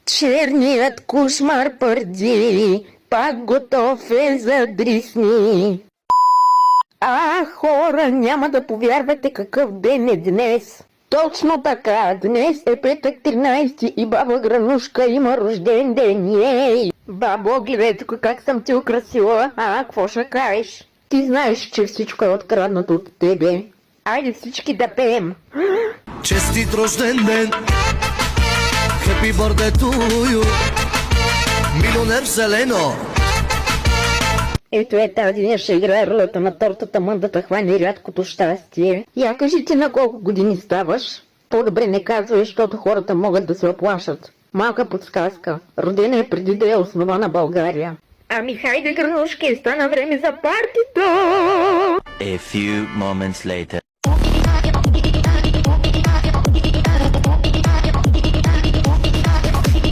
Черният кошмар пърди, пак готов е за дрисни. Хора, няма да повярвате какъв ден е днес. Точно така, днес е петък 13 и баба Гранушка има рожден ден. Ей! Бабо, гледай тук как съм ти украсила. Какво ще кажеш? Ти знаеш, че всичко е откраднато от тебе. Айде всички да пеем. Честит рожден ден! Happy birthday to you! Милионер Селено! Ето тази ден ще играе ролята на тортата, мъндата хване рядкото щастие. Я кажи ти на колко години ставаш? По-добре не казвай, защото хората могат да се оплашат. Малка подсказка. Родена е преди да е основана България. Ами хайде, Гранушки, стана време за партито! A few moments later.